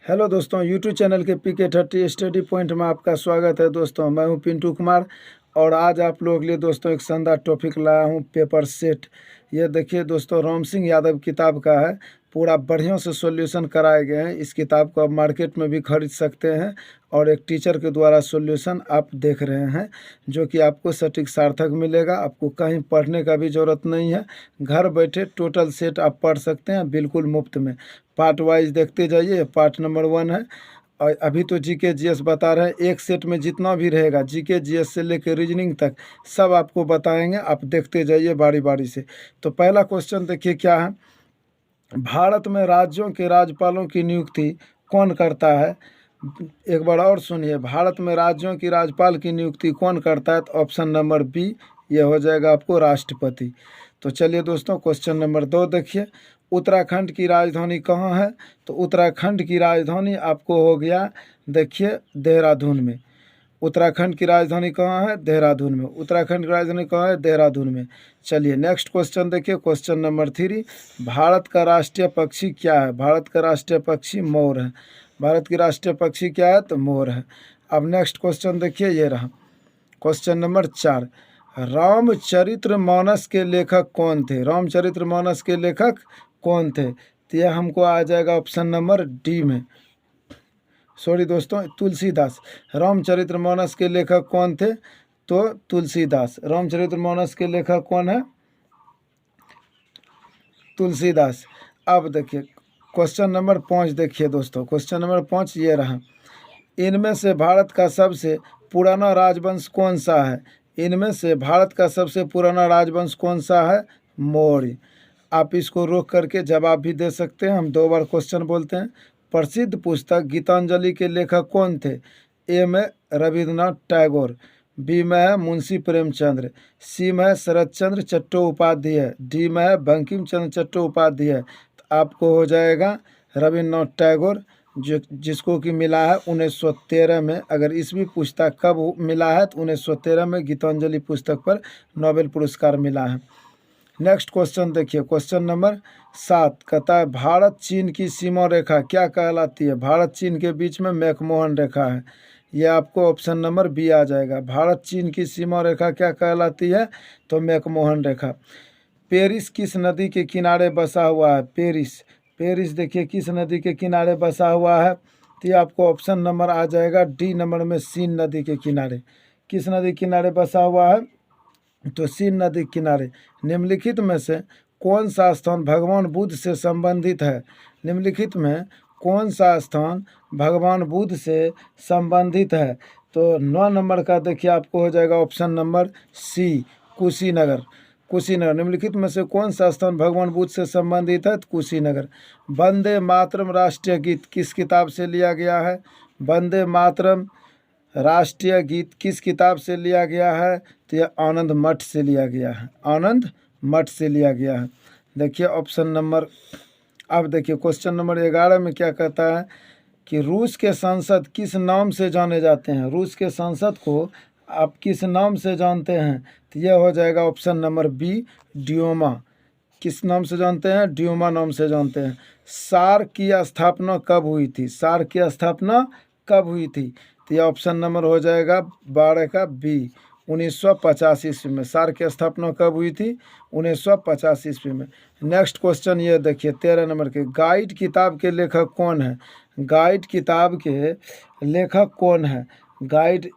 Hello दोस्तों, YouTube channel के PK30 study point में आपका स्वागत है। दोस्तों मैं हूं पिंटू कुमार और आज आप लोगों के लिए दोस्तों एक शानदार टॉपिक लाया हूं, पेपर सेट। ये देखिए दोस्तों, राम सिंह यादव किताब का है। पूरा बढ़िया से सॉल्यूशन कराए गए हैं। इस किताब को आप मार्केट में भी खरीद सकते हैं और एक टीचर के द्वारा सॉल्यूशन आप देख रहे हैं, जो कि आपको सटीक सार्थक मिलेगा। आपको कहीं पढ़ने का भी ज़रूरत नहीं है। घर बैठे टोटल सेट आप पढ़ सकते हैं बिल्कुल मुफ्त में। पार्ट वाइज देखते जाइए। पार्ट नंबर 1 है और अभी तो जीके जीएस बता रहे हैं। एक सेट में जितना भी रहेगा जीके जीएस से लेकर रीजनिंग तक सब आपको बताएंगे। आप देखते जाइए बारी बारी से। तो पहला क्वेश्चन देखिए क्या है। भारत में राज्यों के राज्यपालों की नियुक्ति कौन करता है? एक बार और सुनिए, भारत में राज्यों की राज्यपाल की नियुक्ति कौन करता है? तो ऑप्शन नंबर बी ये हो जाएगा आपको राष्ट्रपति। तो चलिए दोस्तों, क्वेश्चन नंबर 2 देखिए। उत्तराखंड की राजधानी कहाँ है? तो उत्तराखंड की राजधानी आपको हो गया, देखिए, देहरादून में। उत्तराखंड की राजधानी कहाँ है? देहरादून में। उत्तराखंड की राजधानी कहाँ है? देहरादून में। चलिए नेक्स्ट क्वेश्चन देखिए, क्वेश्चन नंबर 3। भारत का राष्ट्रीय पक्षी क्या है? भारत का राष्ट्रीय पक्षी मोर है। भारत की राष्ट्रीय पक्षी क्या है? तो मोर है। अब नेक्स्ट क्वेश्चन देखिए, ये रहा क्वेश्चन नंबर 4। रामचरितमानस के लेखक कौन थे? रामचरितमानस के लेखक कौन थे? तो यह हमको आ जाएगा ऑप्शन नंबर डी में। सॉरी दोस्तों, तुलसीदास। रामचरितमानस के लेखक कौन थे? तो तुलसीदास। रामचरितमानस के लेखक कौन है? तुलसीदास। अब देखिए क्वेश्चन नंबर 5 देखिए दोस्तों, क्वेश्चन नंबर 5 ये रहा। इनमें से भारत का सबसे पुराना राजवंश कौन सा है? इनमें से भारत का सबसे पुराना राजवंश कौन सा है? मौर्य। आप इसको रोक करके जवाब भी दे सकते हैं। हम 2 बार क्वेश्चन बोलते हैं। प्रसिद्ध पुस्तक गीतांजलि के लेखक कौन थे? ए में रविन्द्रनाथ टैगोर, बी में है मुंशी प्रेमचंद्र, सी में है शरत चंद्र चट्टोपाध्याय, डी में है बंकिम चंद्र चट्टोपाध्याय। तो आपको हो जाएगा रविन्द्रनाथ टैगोर, जो जिसको कि मिला है 1913 में। अगर ईस्वी पुस्तक कब मिला है? तो 1913 में गीतांजलि पुस्तक पर नोबेल पुरस्कार मिला है। नेक्स्ट क्वेश्चन देखिए, क्वेश्चन नंबर 7 कहता है भारत चीन की सीमा रेखा क्या कहलाती है? भारत चीन के बीच में मैकमोहन रेखा है। यह आपको ऑप्शन नंबर बी आ जाएगा। भारत चीन की सीमा रेखा क्या कहलाती है? तो मैकमोहन रेखा। पेरिस किस नदी के किनारे बसा हुआ है? पेरिस। पेरिस देखिए किस नदी के किनारे बसा हुआ है? तो ये आपको ऑप्शन नंबर आ जाएगा डी नंबर में, सीन नदी के किनारे। किस नदी के किनारे बसा हुआ है? तो सीन नदी किनारे। निम्नलिखित में से कौन सा स्थान भगवान बुद्ध से संबंधित है? निम्नलिखित में कौन सा स्थान भगवान बुद्ध से संबंधित है? तो 9 नंबर का देखिए आपको हो जाएगा option number C, Kushinagar. Kushinagar. निम्नलिखित में से कौन सा स्थान भगवान बुद्ध से संबंधित है? तो कुशीनगर। वंदे मातरम राष्ट्रीय गीत किस किताब से लिया गया है? वंदे मातरम राष्ट्रीय गीत किस किताब से लिया गया है? तो यह आनंद मठ से लिया गया है। आनंद मठ से लिया गया है। देखिए ऑप्शन नंबर। अब देखिए क्वेश्चन नंबर 11 में क्या कहता है कि रूस के सांसद किस नाम से जाने जाते हैं? रूस के सांसद को आप किस नाम से जानते हैं? तो यह हो जाएगा ऑप्शन नंबर बी, ड्यूमा। किस नाम से जानते हैं? ड्यूमा नाम से जानते हैं। सार्क की स्थापना कब हुई थी? सार्क की स्थापना कब हुई थी? तो यह ऑप्शन नंबर हो जाएगा 12 का बी, 1950 ईस्वी में। सार्क की स्थापना कब हुई थी? 1950 ईस्वी में। नेक्स्ट क्वेश्चन ये देखिए 13 नंबर के। गाइड किताब के लेखक कौन है? गाइड किताब के लेखक कौन है? गाइड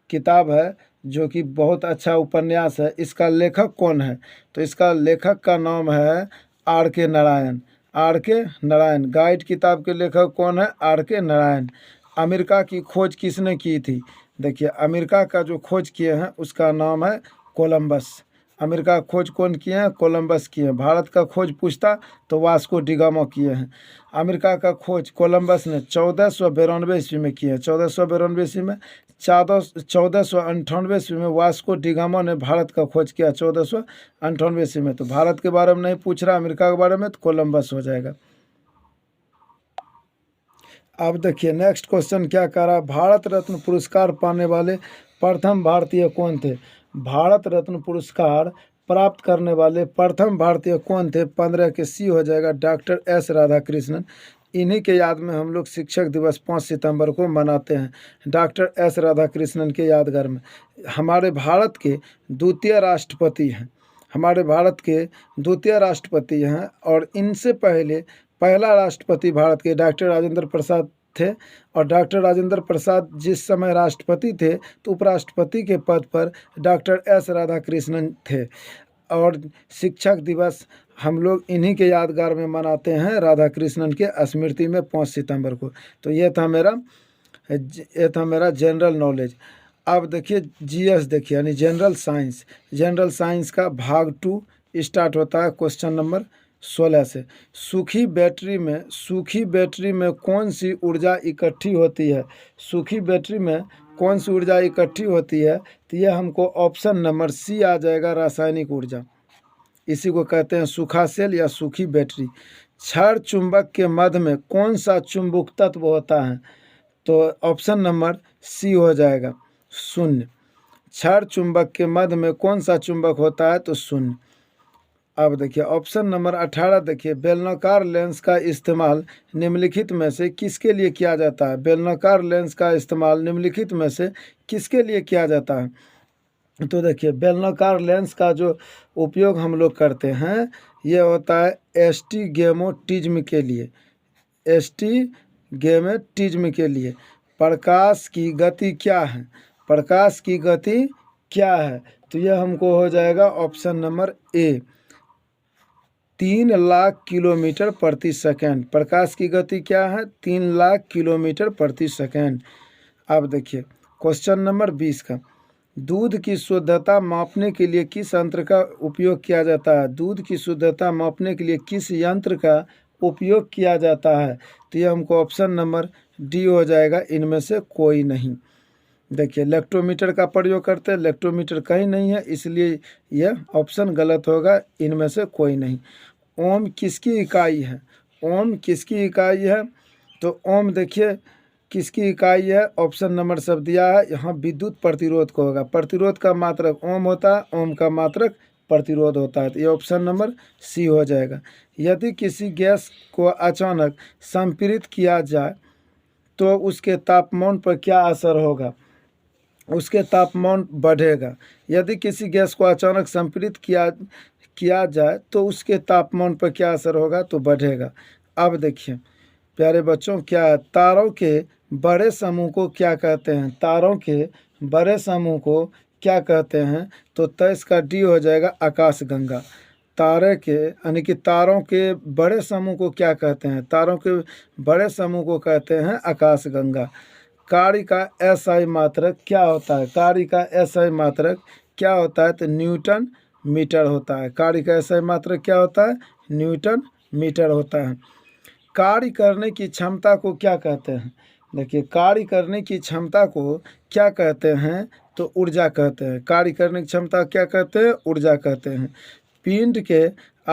किताब है जो कि बहुत अच्छा उपन्यास है। इसका लेखक कौन है? तो इसका लेखक का नाम है R.K. Narayan. R.K. Narayan. Guide किताब के लेखक कौन है? R.K. नारायण। अमेरिका की खोज किसने की थी? देखिए अमेरिका का जो खोज किए हैं उसका नाम है कोलंबस। अमेरिका खोज कौन किए हैं? कोलंबस किए हैं। भारत का खोज पूछता तो वास्को डिगामा किए हैं। अमेरिका का खोज कोलंबस ने 1492 ईस्वी में किए हैं। 1492 ईस्वी में। 1498 ईस्वी में वास्को डिगामा ने भारत का खोज किया। 1498 ईस्वी में। तो भारत के बारे में नहीं पूछ रहा, अमेरिका के बारे में, तो कोलंबस हो जाएगा। अब देखिए नेक्स्ट क्वेश्चन क्या कह रहा है। भारत रत्न पुरस्कार पाने वाले प्रथम भारतीय कौन थे? भारत रत्न पुरस्कार प्राप्त करने वाले प्रथम भारतीय कौन थे? 15 के सी हो जाएगा, डॉक्टर एस राधाकृष्णन। इन्हीं के याद में हम लोग शिक्षक दिवस 5 सितंबर को मनाते हैं। डॉक्टर एस राधाकृष्णन के यादगार में। हमारे भारत के द्वितीय राष्ट्रपति हैं, हमारे भारत के द्वितीय राष्ट्रपति हैं, और इनसे पहले पहला राष्ट्रपति भारत के डॉक्टर राजेंद्र प्रसाद थे। और डॉक्टर राजेंद्र प्रसाद जिस समय राष्ट्रपति थे तो उपराष्ट्रपति के पद पर डॉक्टर एस राधाकृष्णन थे। और शिक्षक दिवस हम लोग इन्हीं के यादगार में मनाते हैं, राधाकृष्णन के स्मृति में 5 सितंबर को। तो ये था मेरा जनरल नॉलेज। अब देखिए जीएस देखिए, यानी जनरल साइंस। जनरल साइंस का भाग 2 स्टार्ट होता है क्वेश्चन नंबर 16 से। सूखी बैटरी में कौन सी ऊर्जा इकट्ठी होती है? सूखी बैटरी में कौन सी ऊर्जा इकट्ठी होती है? तो यह हमको ऑप्शन नंबर सी आ जाएगा, रासायनिक ऊर्जा। इसी को कहते हैं सूखा सेल या सूखी बैटरी। क्षार चुंबक के मध्य में कौन सा चुंबक तत्व होता है? तो ऑप्शन नंबर सी हो जाएगा, शून्य। क्षार चुंबक के मध्य में कौन सा चुंबक होता है? तो शून्य। अब देखिए ऑप्शन नंबर 18 देखिए, बेलनाकार लेंस का इस्तेमाल निम्नलिखित में से किसके लिए किया जाता है? बेलनाकार लेंस का इस्तेमाल निम्नलिखित में से किसके लिए किया जाता है? तो देखिए बेलनाकार लेंस का जो उपयोग हम लोग करते हैं ये होता है एस्टिग्मेटिज्म के लिए। एस्टिग्मेटिज्म के लिए। प्रकाश की गति क्या है? प्रकाश की गति क्या है? तो यह हमको हो जाएगा option number A, 3 lakh kilometre प्रति सेकंड। प्रकाश की गति क्या है? 3 लाख किलोमीटर प्रति सेकंड। अब देखिए क्वेश्चन नंबर 20 का, दूध की शुद्धता मापने के लिए किस यंत्र का उपयोग किया जाता है? दूध की शुद्धता मापने के लिए किस यंत्र का उपयोग किया जाता है? तो ये हमको ऑप्शन नंबर डी हो जाएगा, इनमें से कोई नहीं। देखिए लेक्टोमीटर का प्रयोग करते हैं, लेक्टोमीटर कहीं नहीं है, इसलिए यह ऑप्शन गलत होगा, इनमें से कोई नहीं। ओम किसकी इकाई है? ओम किसकी इकाई है? तो ओम देखिए किसकी इकाई है? ऑप्शन नंबर सब दिया है, यहाँ विद्युत प्रतिरोध को होगा। प्रतिरोध का मात्रक ओम होता है, ओम का मात्रक प्रतिरोध होता है। तो ये ऑप्शन नंबर सी हो जाएगा। यदि किसी गैस को अचानक संपीड़ित किया जाए तो उसके तापमान पर क्या असर होगा? उसके तापमान बढ़ेगा। यदि किसी गैस को अचानक संपीड़ित किया जाए तो उसके तापमान पर क्या असर होगा? तो बढ़ेगा। अब देखिए प्यारे बच्चों, क्या है? तारों के बड़े समूह को क्या कहते हैं? तारों के बड़े समूह को क्या कहते हैं? तो इसका डी हो जाएगा, आकाशगंगा। तारे के यानी कि तारों के बड़े समूह को क्या कहते हैं? तारों के बड़े समूह को कहते हैं आकाशगंगा। कार्य का एसआई मात्रक क्या होता है? कार्य का एसआई मात्रक क्या होता है? तो न्यूटन मीटर होता है। कार्य का एसआई मात्रक क्या होता है? न्यूटन मीटर होता है। कार्य करने की क्षमता को क्या कहते हैं? देखिए कार्य करने की क्षमता को क्या कहते हैं? तो ऊर्जा कहते हैं। कार्य करने की क्षमता क्या कहते हैं? ऊर्जा कहते हैं। पिंड के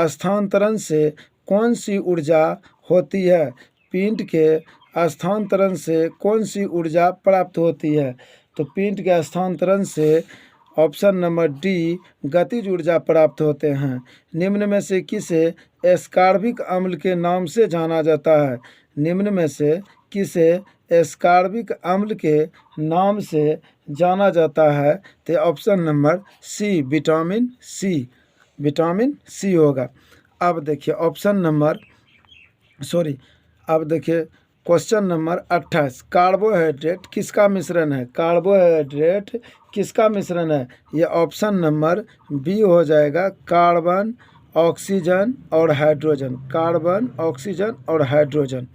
स्थानांतरण से कौन सी ऊर्जा होती है? पिंड के स्थानांतरण से कौन सी ऊर्जा प्राप्त होती है? तो पिंड के स्थानांतरण से ऑप्शन नंबर डी, गतिज ऊर्जा प्राप्त होते हैं। निम्न में से किसे एस्कार्बिक अम्ल के नाम से जाना जाता है? निम्न में से किसे एस्कार्बिक अम्ल के नाम से जाना जाता है? तो option number C, vitamin C. Vitamin C होगा। अब देखिए अब देखिए क्वेश्चन नंबर 28, कार्बोहाइड्रेट किसका मिश्रण है? कार्बोहाइड्रेट किसका मिश्रण है? ये ऑप्शन नंबर बी हो जाएगा, कार्बन, ऑक्सीजन और हाइड्रोजन। कार्बन, ऑक्सीजन और हाइड्रोजन।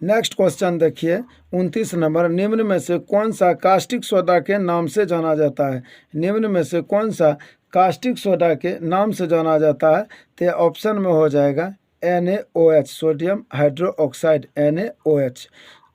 नेक्स्ट क्वेश्चन देखिए 29 नंबर, निम्न में से कौन सा कास्टिक सोडा के नाम से जाना जाता है? निम्न में से कौन सा कास्टिक सोडा के नाम से जाना जाता है? तो ऑप्शन में हो जाएगा NaOH, सोडियम हाइड्रोक्साइड, NaOH।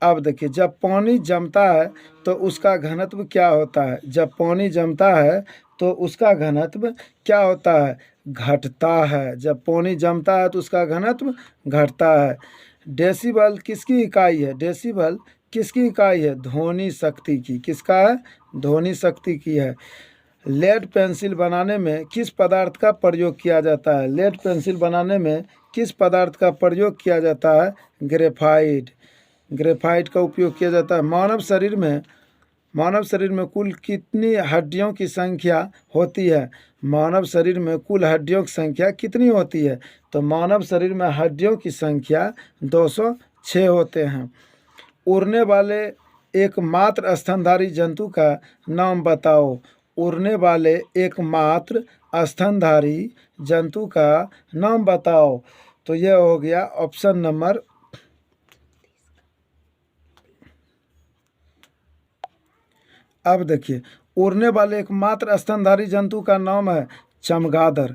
अब देखिए जब पानी जमता है तो उसका घनत्व क्या होता है? जब पानी जमता है तो उसका घनत्व क्या होता है? घटता है। जब पानी जमता है तो उसका घनत्व घटता है। डेसिबल किसकी इकाई है? डेसिबल किसकी इकाई है? ध्वनि शक्ति की। किसका है? ध्वनि शक्ति की है। लेड पेंसिल बनाने में किस पदार्थ का प्रयोग किया जाता है? लेड पेंसिल बनाने में किस पदार्थ का प्रयोग किया जाता है? ग्रेफाइट। ग्रेफाइट का उपयोग किया जाता है। मानव शरीर में कुल कितनी हड्डियों की संख्या होती है? मानव शरीर में कुल हड्डियों की संख्या कितनी होती है? तो मानव शरीर में हड्डियों की संख्या 206 होते हैं। उड़ने वाले एकमात्र स्तनधारी जंतु का नाम बताओ। उड़ने वाले एकमात्र स्तनधारी जंतु का नाम बताओ। तो यह हो गया ऑप्शन नंबर अब देखिए, उड़ने वाले एकमात्र स्तनधारी जंतु का नाम है चमगादड़।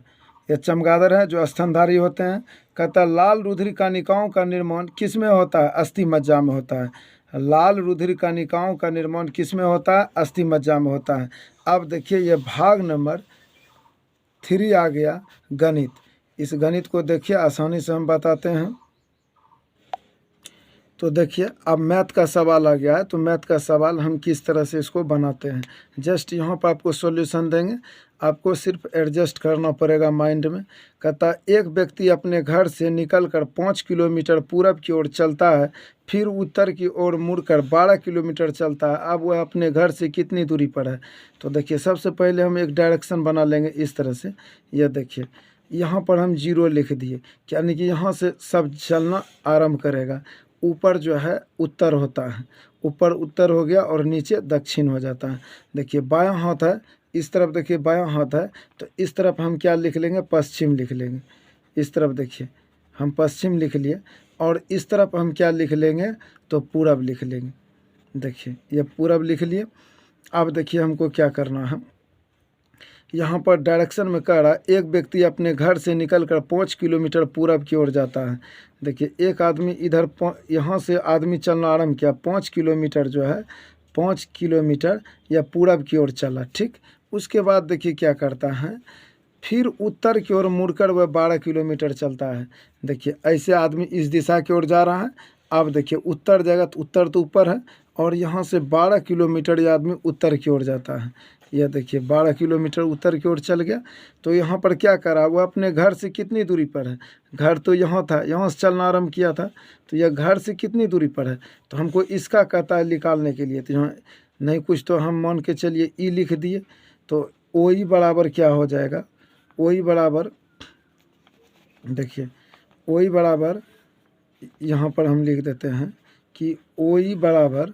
ये चमगादड़ है जो स्तनधारी होते हैं। कहता है लाल रुधिर कणिकाओं का निर्माण किस में होता है? अस्थि मज्जा में होता है। लाल रुधिर कणिकाओं का निर्माण किस में होता है? अस्थि मज्जा में होता है। अब देखिए ये भाग नंबर 3 आ गया, गणित। इस गणित को देखिए आसानी से हम बताते हैं। तो देखिए अब मैथ का सवाल आ गया है। तो मैथ का सवाल हम किस तरह से इसको बनाते हैं, जस्ट यहाँ पर आपको सॉल्यूशन देंगे। आपको सिर्फ एडजस्ट करना पड़ेगा माइंड में। कहता एक व्यक्ति अपने घर से निकलकर 5 किलोमीटर पूरब की ओर चलता है, फिर उत्तर की ओर मुड़कर 12 किलोमीटर चलता है। अब वह अपने घर से कितनी दूरी पर है? तो देखिए सबसे पहले हम एक डायरेक्शन बना लेंगे इस तरह से। यह देखिए यहाँ पर हम 0 लिख दिए, यानी कि यहाँ से सब चलना आरंभ करेगा। ऊपर जो है उत्तर होता है, ऊपर उत्तर हो गया और नीचे दक्षिण हो जाता है। देखिए बायां हाथ है, इस तरफ देखिए बायां हाथ है, तो इस तरफ हम क्या लिख लेंगे? पश्चिम लिख लेंगे। इस तरफ देखिए हम पश्चिम लिख लिए, और इस तरफ हम क्या लिख लेंगे? तो पूरब लिख लेंगे। देखिए ये पूरब लिख लिए। अब देखिए हमको क्या करना है, यहाँ पर डायरेक्शन में कह रहा है एक व्यक्ति अपने घर से निकलकर 5 किलोमीटर पूरब की ओर जाता है। देखिए एक आदमी इधर यहाँ से आदमी चलना आरम्भ किया, 5 किलोमीटर जो है 5 किलोमीटर या पूरब की ओर चला, ठीक। उसके बाद देखिए क्या करता है, फिर उत्तर की ओर मुड़कर वह 12 किलोमीटर चलता है। देखिए ऐसे आदमी इस दिशा की ओर जा रहा है। अब देखिए उत्तर जाएगा तो उत्तर तो ऊपर है, और यहाँ से 12 किलोमीटर ये आदमी उत्तर की ओर जाता है। यह देखिए 12 किलोमीटर उत्तर की ओर चल गया। तो यहाँ पर क्या करा, वो अपने घर से कितनी दूरी पर है? घर तो यहाँ था, यहाँ से चलना आरम्भ किया था, तो यह घर से कितनी दूरी पर है? तो हमको इसका कहता है निकालने के लिए। तो यहाँ नहीं कुछ तो हम मान के चलिए ई लिख दिए। तो ओ ई बराबर क्या हो जाएगा? ओ ई बराबर देखिए ओ ई बराबर यहाँ पर हम लिख देते हैं कि ओ ई बराबर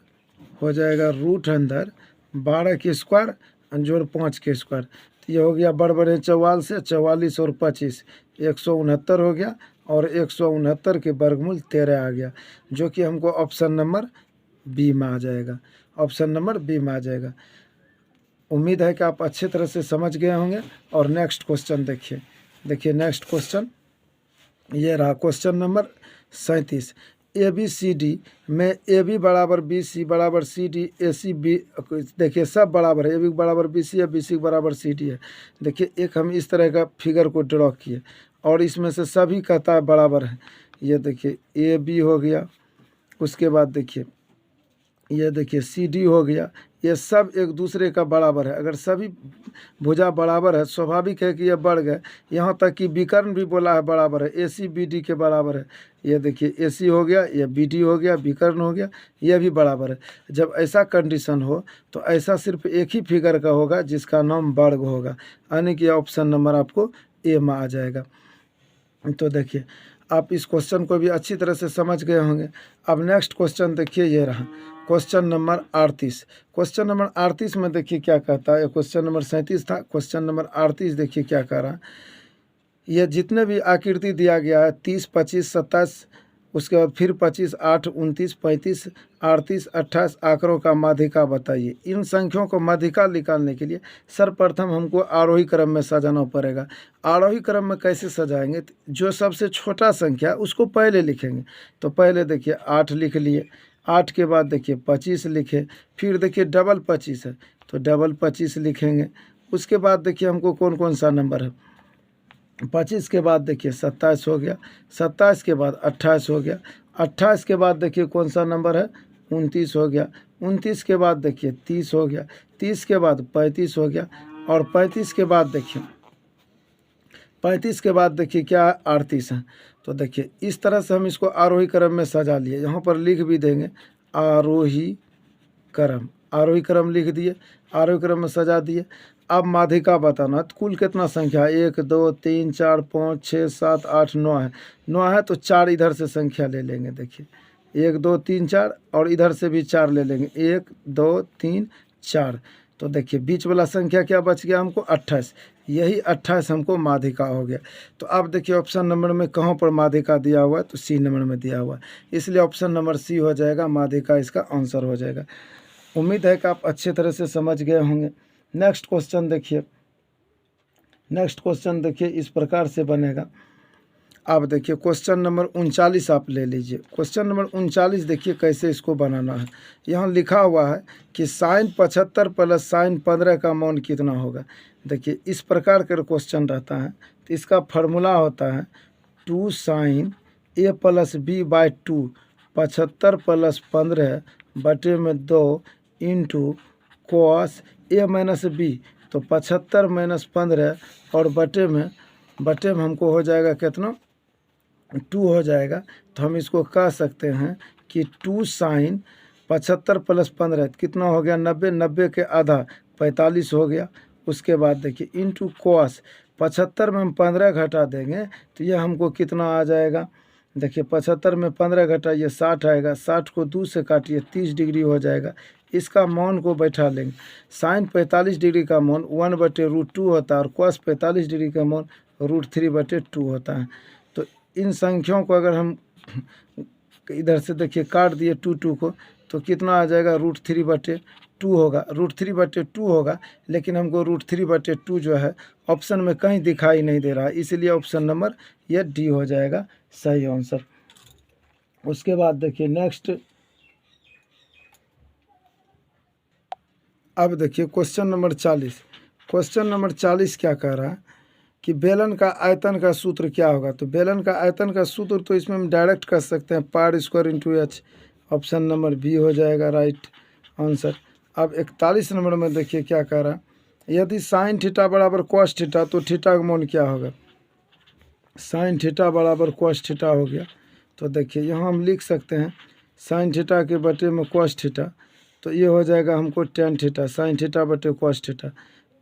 हो जाएगा रूट अंदर 12 के स्क्वायर जोड़ 5 के स्क्वायर। तो ये हो गया बड़े 44 और 25 169 हो गया, और 169 के वर्गमूल 13 आ गया, जो कि हमको ऑप्शन नंबर बी में आ जाएगा। ऑप्शन नंबर बी में आ जाएगा। उम्मीद है कि आप अच्छे तरह से समझ गए होंगे। और नेक्स्ट क्वेश्चन देखिए नेक्स्ट क्वेश्चन ये रहा, question number 37। A B C D में ए बी बराबर बी सी बराबर सी डी, ए सी बी, देखिए सब बराबर है। ए बी बराबर बी सी है, बी सी बराबर सी डी है। देखिए एक हम इस तरह का फिगर को ड्रॉ किए, और इसमें से सभी कहता है बराबर है। ये देखिए ए बी हो गया, उसके बाद देखिए ये देखिए सी डी हो गया। ये सब एक दूसरे का बराबर है। अगर सभी भुजा बराबर है, स्वाभाविक है कि ये बढ़ गए। यहाँ तक कि विकर्ण भी बोला है बराबर है, ए सी बी डी के बराबर है। ये देखिए ए सी हो गया, ये बी डी हो गया, विकर्ण हो गया, ये भी बराबर है। जब ऐसा कंडीशन हो तो ऐसा सिर्फ एक ही फिगर का होगा जिसका नाम वर्ग होगा, यानी कि ऑप्शन नंबर आपको ए में आ जाएगा। तो देखिए आप इस क्वेश्चन को भी अच्छी तरह से समझ गए होंगे। अब नेक्स्ट क्वेश्चन देखिए ये रहा, क्वेश्चन नंबर 38। क्वेश्चन नंबर 38 में देखिए क्या कहता है। क्वेश्चन नंबर 37 था, क्वेश्चन नंबर 38 देखिए क्या कह रहा है। ये जितने भी आकृति दिया गया है 30, 25, 27, उसके बाद फिर 25, 8, 29, 35, 38, 28 आंकड़ों का माध्यिका बताइए। इन संख्याओं को माध्यिका निकालने के लिए सर्वप्रथम हमको आरोही क्रम में सजाना पड़ेगा। आरोही क्रम में कैसे सजाएंगे? जो सबसे छोटा संख्या उसको पहले लिखेंगे। तो पहले देखिए 8 लिख लिए, 8 के बाद देखिए 25 लिखे, फिर देखिए डबल 25 है तो डबल 25 लिखेंगे। उसके बाद देखिए हमको कौन कौन सा नंबर है, 25 के बाद देखिए 27 हो गया, 27 के बाद 28 हो गया, 28 के बाद देखिए कौन सा नंबर है, 29 हो गया, 29 के बाद देखिए 30 हो गया, 30 के बाद 35 हो गया, और 35 के बाद देखिए 35 के बाद देखिए क्या 38 है। तो देखिए इस तरह से हम इसको आरोही क्रम में सजा लिए, यहाँ पर लिख भी देंगे आरोही क्रम लिख दिए, आरोही क्रम में सजा दिए। अब माध्यिका बताना है, तो कुल कितना संख्या है 1 2 3 4 5 6 7 8 9 है, 9 है तो 4 इधर से संख्या ले लेंगे। देखिए 1 2 3 4 और इधर से भी 4 ले लेंगे 1 2 3 4। तो देखिए बीच वाला संख्या क्या बच गया हमको 28, यही 28 हमको माध्यिका हो गया। तो अब देखिए ऑप्शन नंबर में कहाँ पर माध्यिका दिया हुआ है, तो सी नंबर में दिया हुआ है, इसलिए ऑप्शन नंबर सी हो जाएगा, माध्यिका इसका आंसर हो जाएगा। उम्मीद है कि आप अच्छे तरह से समझ गए होंगे। नेक्स्ट क्वेश्चन देखिए इस प्रकार से बनेगा। अब देखिए क्वेश्चन नंबर 39 आप ले लीजिए। क्वेश्चन नंबर 39 देखिए कैसे इसको बनाना है। यहाँ लिखा हुआ है कि साइन 75 प्लस साइन 15 का मान कितना होगा। देखिए इस प्रकार का क्वेश्चन रहता है, तो इसका फार्मूला होता है 2 sine A plus B by 2 75 plus 15 बटे में 2 into cos A minus B. तो 75 माइनस 15 और बटे में हमको हो जाएगा कितना 2 हो जाएगा। तो हम इसको कह सकते हैं कि 2 साइन 75 प्लस 15 कितना हो गया 90, 90 के आधा 45 हो गया। उसके बाद देखिए इंटू कॉस 75 में हम 15 घटा देंगे तो ये हमको कितना आ जाएगा। देखिए 75 में 15 घटाइए 60 आएगा, 60 को 2 से काटिए 30 डिग्री हो जाएगा। इसका मान को बैठा लेंगे, साइन 45 डिग्री का मान 1/√2 होता है और कॉस 45 डिग्री का मान √3/2 होता है। तो इन संख्याओं को अगर हम इधर से देखिए काट दिए 2 को, तो कितना आ जाएगा √3/2 होगा, √3/2 होगा। लेकिन हमको √3/2 जो है ऑप्शन में कहीं दिखाई नहीं दे रहा है, इसलिए ऑप्शन नंबर ये डी हो जाएगा सही आंसर। उसके बाद देखिए नेक्स्ट, अब देखिए क्वेश्चन नंबर 40। क्वेश्चन नंबर 40 क्या कह रहा है कि बेलन का आयतन का सूत्र क्या होगा। तो बेलन का आयतन का सूत्र तो इसमें हम डायरेक्ट कर सकते हैं पार square into h, option number B हो जाएगा राइट आंसर। अब 41 नंबर में देखिए क्या कह रहा है, यदि साइन थीटा बराबर कॉस थीटा तो थीटा का मान क्या होगा। साइन थीटा बराबर कॉस थीटा हो गया। तो देखिए यहाँ हम लिख सकते हैं साइन थीटा के बटे में कॉस थीटा, तो ये हो जाएगा हमको टेन थीटा, साइन थीटा बटे कॉस थीटा।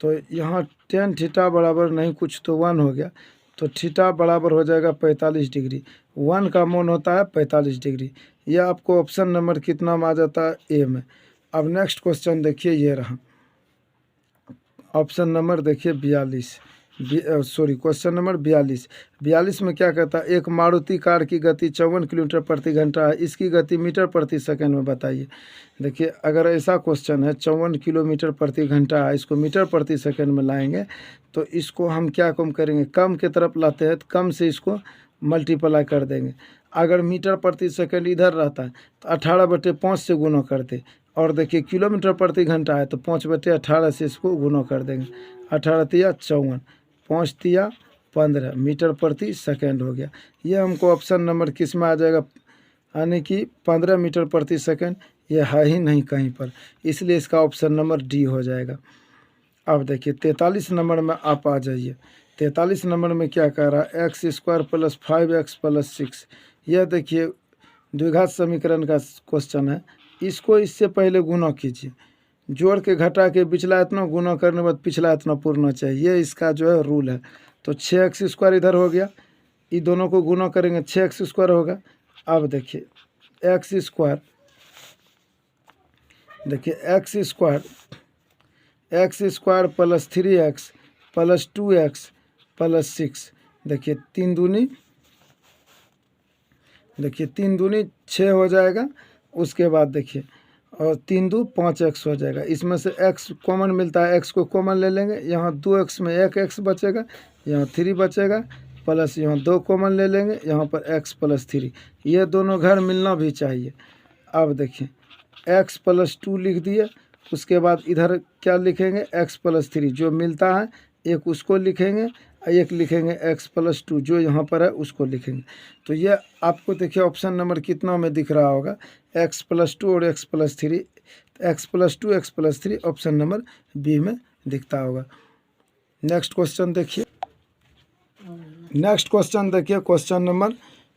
तो यहाँ टेन थीटा बराबर नहीं कुछ तो 1 हो गया, तो थीटा बराबर हो जाएगा 45 डिग्री। 1 का मान होता है 45 डिग्री। यह आपको ऑप्शन नंबर कितना में आ जाता है ए में। अब नेक्स्ट क्वेश्चन देखिए ये रहा, ऑप्शन नंबर देखिए 42, क्वेश्चन नंबर 42 में क्या कहता है, एक मारुति कार की गति 54 किलोमीटर प्रति घंटा है, इसकी गति मीटर प्रति सेकंड में बताइए। देखिए अगर ऐसा क्वेश्चन है 54 किलोमीटर प्रति घंटा है, इसको मीटर प्रति सेकंड में लाएंगे तो इसको हम क्या कम करेंगे, कम की तरफ लाते हैं तो कम से इसको मल्टीप्लाई कर देंगे। अगर मीटर प्रति सेकंड इधर रहता है तो 18/5 से गुना करते, और देखिए किलोमीटर प्रति घंटा है तो 5/18 से इसको गुना कर देंगे। 18 तिया 54, 5 तिया 15 मीटर प्रति सेकंड हो गया। ये हमको ऑप्शन नंबर किस में आ जाएगा, यानी कि 15 मीटर प्रति सेकंड। ये है ही नहीं कहीं पर, इसलिए इसका ऑप्शन नंबर डी हो जाएगा। अब देखिए 43 नंबर में आप आ जाइए। 43 नंबर में क्या कह रहा है, x² + 5x + 6। यह देखिए द्विघात समीकरण का क्वेश्चन है। इसको इससे पहले गुना कीजिए, जोड़ के घटा के पिछला इतना गुना करने के बाद पिछला इतना पूर्णा चाहिए, ये इसका जो है रूल है। तो 6x² इधर हो गया, ये दोनों को गुना करेंगे 6x² होगा। अब देखिए x² + 3x + 2x + 6। देखिए 3 दूनी 6 हो जाएगा। उसके बाद देखिए और 3 दूनी 5x हो जाएगा। इसमें से x कॉमन मिलता है, x को कॉमन ले लेंगे, यहाँ 2x में 1x बचेगा, यहाँ 3 बचेगा, प्लस यहाँ 2 कॉमन ले लेंगे, यहाँ पर x + 3। ये दोनों घर मिलना भी चाहिए। अब देखिए x + 2 लिख दिए। उसके बाद इधर क्या लिखेंगे, x + 3 जो मिलता है एक उसको लिखेंगे, एक लिखेंगे x + 2 जो यहाँ पर है उसको लिखेंगे। तो ये आपको देखिए ऑप्शन नंबर कितना में दिख रहा होगा, x + 2 और x + 3, x + 2 x + 3 option number B में दिखता होगा। नेक्स्ट क्वेश्चन देखिए। नेक्स्ट क्वेश्चन देखिए, क्वेश्चन नंबर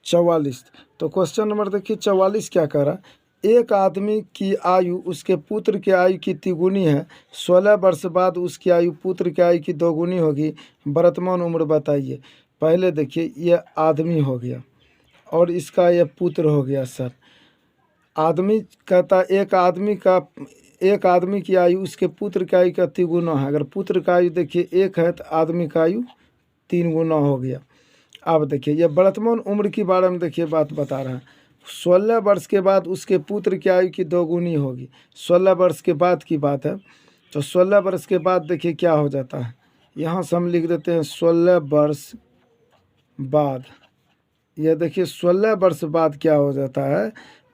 44। तो क्वेश्चन नंबर देखिए 44 क्या कह रहा है, एक आदमी की आयु उसके पुत्र की आयु की तिगुनी है, 16 वर्ष बाद उसकी आयु पुत्र की आयु की दोगुनी होगी, वर्तमान उम्र बताइए। पहले देखिए ये आदमी हो गया और इसका ये पुत्र हो गया सर। आदमी कहता एक आदमी की आयु उसके पुत्र की आयु का तिगुना है। अगर पुत्र का आयु देखिए 1 है तो आदमी का आयु 3 गुना हो गया। अब देखिए ये वर्तमान उम्र के बारे में देखिए बात बता रहा है। 16 वर्ष के बाद उसके पुत्र की आयु की दोगुनी होगी। 16 वर्ष के बाद की बात है, तो 16 वर्ष के बाद देखिए क्या हो जाता है। यहाँ से हम लिख देते हैं 16 वर्ष बाद। यह देखिए 16 वर्ष बाद क्या हो जाता है,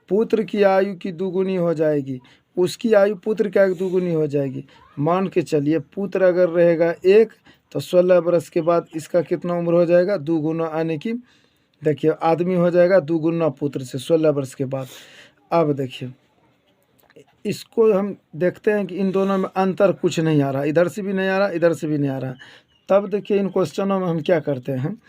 पुत्र की आयु की दुगुनी हो जाएगी, उसकी आयु पुत्र की आयु दुगुनी हो जाएगी। मान के चलिए पुत्र अगर रहेगा 1 तो 16 वर्ष के बाद इसका कितना उम्र हो जाएगा, 2 गुना, यानी कि देखिए आदमी हो जाएगा 2 गुना पुत्र से 16 वर्ष के बाद। अब देखिए इसको हम देखते हैं कि इन दोनों में अंतर कुछ नहीं आ रहा, इधर से भी नहीं आ रहा, इधर से भी नहीं आ रहा। तब देखिए इन क्वेश्चनों में हम क्या करते हैं,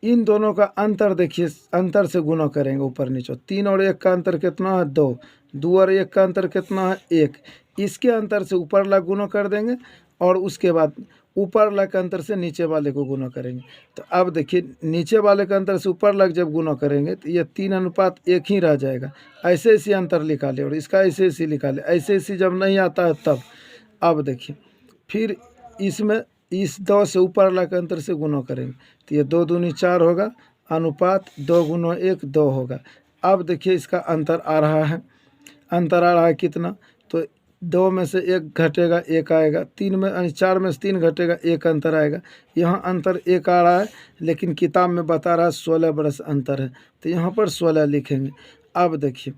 इन दोनों का अंतर देखिए, अंतर से गुना करेंगे ऊपर नीचे। 3 और 1 का अंतर कितना है, 2। 2 और 1 का अंतर कितना है, 1। इसके अंतर से ऊपर वाला गुना कर देंगे और उसके बाद ऊपर वाला के अंतर से नीचे वाले को गुना करेंगे। तो अब देखिए नीचे वाले के अंतर से ऊपर वाला जब गुना करेंगे तो ये 3:1 ही रह जाएगा। ऐसे ऐसे अंतर निकाले और इसका ऐसे ऐसे निकाले, ऐसे ऐसे जब नहीं आता है तब। अब देखिए फिर इसमें इस 2 से ऊपर वाला के अंतर से गुना करेंगे तो ये 2 दूनी 4 होगा, अनुपात 2 गुना 1 2 होगा। अब देखिए इसका अंतर आ रहा है, अंतर आ रहा है कितना, तो 2 में से 1 घटेगा 1 आएगा, 3 में यानी 4 में से 3 घटेगा 1 अंतर आएगा। यहाँ अंतर 1 आ रहा है लेकिन किताब में बता रहा है 16 वर्ष अंतर है, तो यहाँ पर 16 लिखेंगे। अब देखिए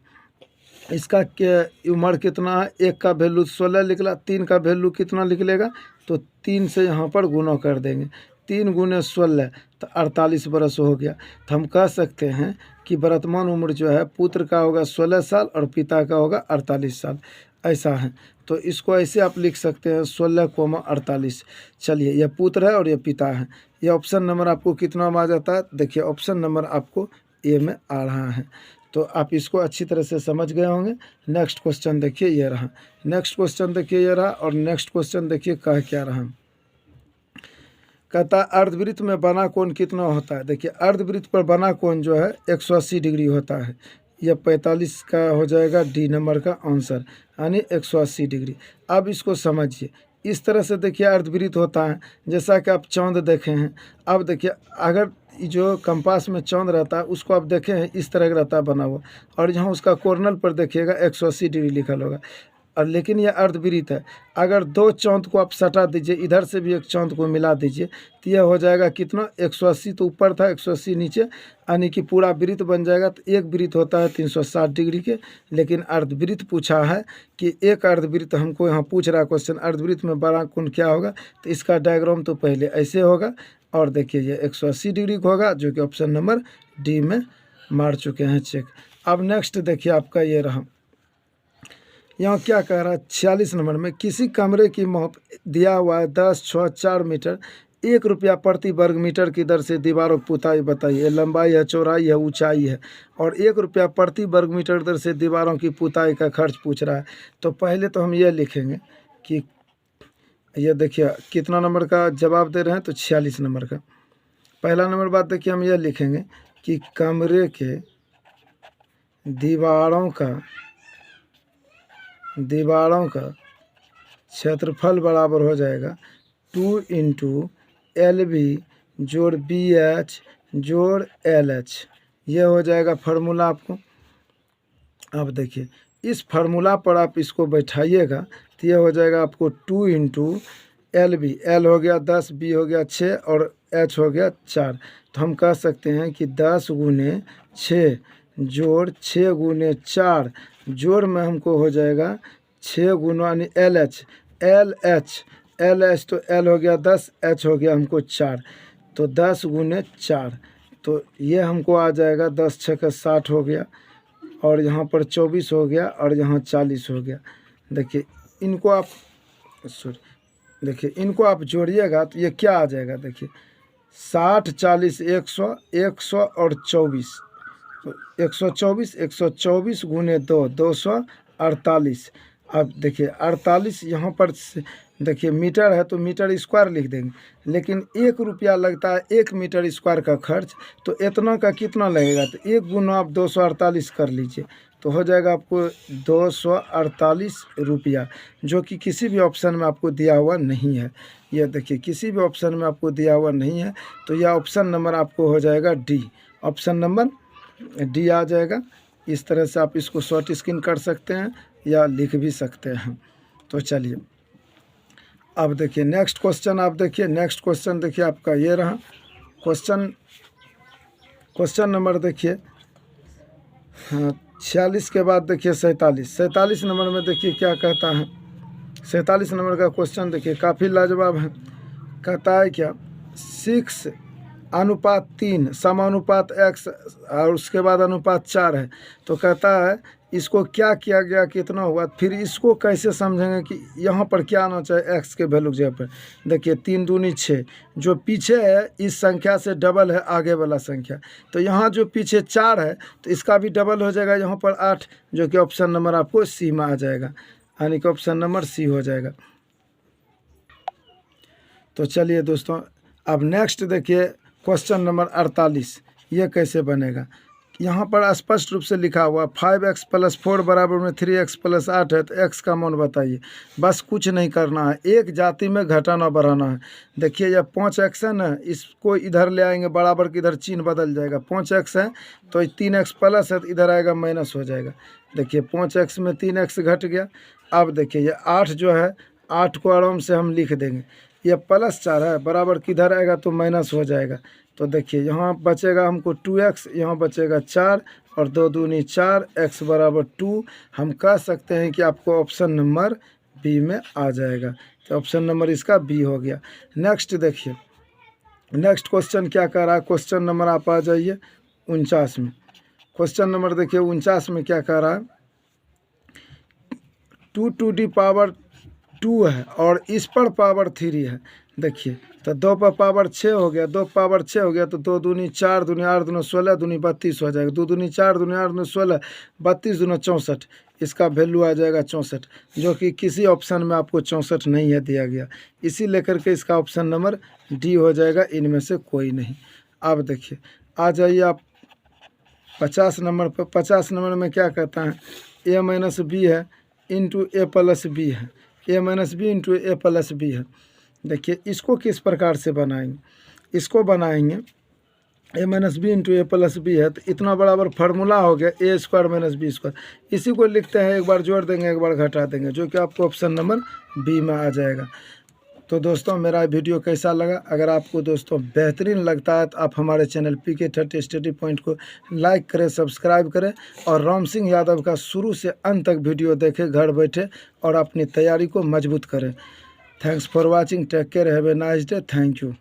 इसका क्या उम्र कितना है, 1 का वैल्यू 16 निकला, 3 का वैल्यू कितना निकलेगा, तो 3 से यहाँ पर गुना कर देंगे। 3 गुने 16 तो 48 वर्ष हो गया। तो हम कह सकते हैं कि वर्तमान उम्र जो है पुत्र का होगा 16 साल और पिता का होगा 48 साल, ऐसा है। तो इसको ऐसे आप लिख सकते हैं 16,48। चलिए यह पुत्र है और यह पिता है। यह ऑप्शन नंबर आपको कितना में आ जाता है, देखिए ऑप्शन नंबर आपको ए में आ रहा है। तो आप इसको अच्छी तरह से समझ गए होंगे। नेक्स्ट क्वेश्चन देखिए ये रहा, नेक्स्ट क्वेश्चन देखिए ये रहा, और नेक्स्ट क्वेश्चन देखिए कह क्या रहा, कहता है अर्धवृत्त में बना कोण कितना होता है। देखिए अर्धवृत्त पर बना कोण जो है 180 डिग्री होता है। यह 45 का हो जाएगा डी नंबर का आंसर, यानी 180 डिग्री। अब इसको समझिए, इस तरह से देखिए अर्धवृत्त होता है, जैसा कि आप चांद देखे हैं। अब देखिए अगर जो कंपास में चांद रहता है उसको आप देखें हैं इस तरह का रहता है बना हुआ, और यहाँ उसका कॉर्नर पर देखिएगा 180 डिग्री लिखल होगा। और लेकिन यह अर्धवृत्त है। अगर 2 चांद को आप सटा दीजिए, इधर से भी एक चांद को मिला दीजिए, तो यह हो जाएगा कितना, 180 तो ऊपर था 180 नीचे, यानी कि पूरा वृत्त बन जाएगा। तो एक वृत्त होता है 360 डिग्री के, लेकिन अर्धवृत्त पूछा है कि एक अर्धवृत्त हमको यहाँ पूछ रहा है क्वेश्चन, अर्धवृत्त में बड़ा कोण क्या होगा। तो इसका डायग्राम तो पहले ऐसे होगा, और देखिए ये 180 डिग्री का होगा, जो कि ऑप्शन नंबर डी में मार चुके हैं चेक। अब नेक्स्ट देखिए आपका ये रहा, यहाँ क्या कह रहा है 46 नंबर में, किसी कमरे की माप दिया हुआ है 10, 6, 4 मीटर, 1 रुपया प्रति वर्ग मीटर की दर से दीवारों की पुताई बताइए। लंबाई है, चौड़ाई है, ऊंचाई है, और 1 रुपया प्रति वर्ग मीटर दर से दीवारों की पुताई का खर्च पूछ रहा है। तो पहले तो हम ये लिखेंगे कि ये देखिए कितना नंबर का जवाब दे रहे हैं, तो 46 नंबर का। पहला नंबर बात देखिए हम ये लिखेंगे कि कमरे के दीवारों का क्षेत्रफल बराबर हो जाएगा 2 × LB जोड़ BH जोड़ LH। ये हो जाएगा फार्मूला आपको। अब देखिए इस फार्मूला पर आप इसको बैठाइएगा तो ये हो जाएगा आपको 2 × LB, L हो गया 10, B हो गया 6 और H हो गया 4। तो हम कह सकते हैं कि 10 × 6 जोड़ 6 × 4 जोड़ में हमको हो जाएगा 6 गुना यानी LH तो L हो गया 10, H हो गया हमको 4, तो 10 × 4, तो ये हमको आ जाएगा 10 × 6 = 60 हो गया, और यहाँ पर 24 हो गया, और यहाँ 40 हो गया। देखिए इनको आप देखिए इनको आप जोड़िएगा तो ये क्या आ जाएगा, देखिए 60 40 100 100 और 24, 124 124 गुने 2 248। अब देखिए 48 यहाँ पर देखिए मीटर है तो मीटर स्क्वायर लिख देंगे, लेकिन 1 रुपया लगता है 1 मीटर स्क्वायर का खर्च, तो इतना का कितना लगेगा, तो 1 गुना आप 248 कर लीजिए तो हो जाएगा आपको 248 रुपया, जो कि किसी भी ऑप्शन में आपको दिया हुआ नहीं है। यह देखिए किसी भी ऑप्शन में आपको दिया हुआ नहीं है, तो यह ऑप्शन नंबर आपको हो जाएगा डी, ऑप्शन नंबर डी आ जाएगा। इस तरह से आप इसको शॉर्ट स्क्रीन कर सकते हैं या लिख भी सकते हैं। तो चलिए अब देखिए नेक्स्ट क्वेश्चन, आप देखिए नेक्स्ट क्वेश्चन देखिए आपका ये रहा क्वेश्चन नंबर देखिए 46 के बाद देखिए 47 नंबर में देखिए क्या कहता है। 47 नंबर का क्वेश्चन देखिए काफ़ी लाजवाब है। कहता है क्या 6:3 समानुपात x और उसके बाद अनुपात 4 है, तो कहता है इसको क्या किया गया कितना हुआ, फिर इसको कैसे समझेंगे कि यहाँ पर क्या आना चाहिए x के वैल्यू की जगह पर। देखिए 3 दूनी 6, जो पीछे है इस संख्या से डबल है आगे वाला संख्या, तो यहाँ जो पीछे 4 है तो इसका भी डबल हो जाएगा यहाँ पर 8, जो कि ऑप्शन नंबर आपको सी में आ जाएगा, यानी कि ऑप्शन नंबर सी हो जाएगा। तो चलिए दोस्तों अब नेक्स्ट देखिए क्वेश्चन नंबर 48, ये कैसे बनेगा। यहाँ पर स्पष्ट रूप से लिखा हुआ 5x + 4 बराबर में 3x + 8 है, तो x का मान बताइए। बस कुछ नहीं करना है, एक जाति में घटाना बढ़ाना है। देखिए यह 5x है ना, इसको इधर ले आएंगे बराबर की इधर चिन्ह बदल जाएगा, 5x है तो 3x प्लस है तो इधर आएगा माइनस हो जाएगा। देखिए 5x में 3x घट गया। अब देखिए ये 8 जो है 8 को आराम से हम लिख देंगे, ये +4 है बराबर किधर आएगा तो माइनस हो जाएगा। तो देखिए यहाँ बचेगा हमको 2x, यहाँ बचेगा 4 और 2 दूनी 4, x बराबर 2। हम कह सकते हैं कि आपको ऑप्शन नंबर बी में आ जाएगा, तो ऑप्शन नंबर इसका बी हो गया। नेक्स्ट देखिए नेक्स्ट क्वेश्चन क्या कह रहा है। क्वेश्चन नंबर आप आ जाइए 49 में। क्वेश्चन नंबर देखिए 49 में क्या कह रहा है, 2 है और इस पर पावर 3 है। देखिए तो 2 पर पावर 6 हो गया, 2 पावर 6 हो गया तो 2 दूनी 4 दूनी 8 दूनी 16 दूनी 32 हो जाएगा। 2 दूनी 4 दूनी 8 दूनी 16 32 दूनी 64, इसका वैल्यू आ जाएगा 64, जो कि किसी ऑप्शन में आपको 64 नहीं है दिया गया, इसी लेकर के इसका ऑप्शन नंबर डी हो जाएगा, इनमें से कोई नहीं। अब देखिए आ जाइए आप 50 नंबर पर। 50 नंबर में क्या कहता है, a - b है इंटू a + b है, a - b into a + b है। देखिए इसको किस प्रकार से बनाएंगे, इसको बनाएंगे a - b into a + b है, तो इतना बराबर फार्मूला हो गया a² - b²। इसी को लिखते हैं, एक बार जोड़ देंगे एक बार घटा देंगे, जो कि आपको ऑप्शन नंबर बी में आ जाएगा। तो दोस्तों मेरा वीडियो कैसा लगा, अगर आपको दोस्तों बेहतरीन लगता है तो आप हमारे चैनल PK30 स्टडी पॉइंट को लाइक करें, सब्सक्राइब करें और राम सिंह यादव का शुरू से अंत तक वीडियो देखें घर बैठे और अपनी तैयारी को मजबूत करें। Thanks for watching, take care, have a nice day, thank you.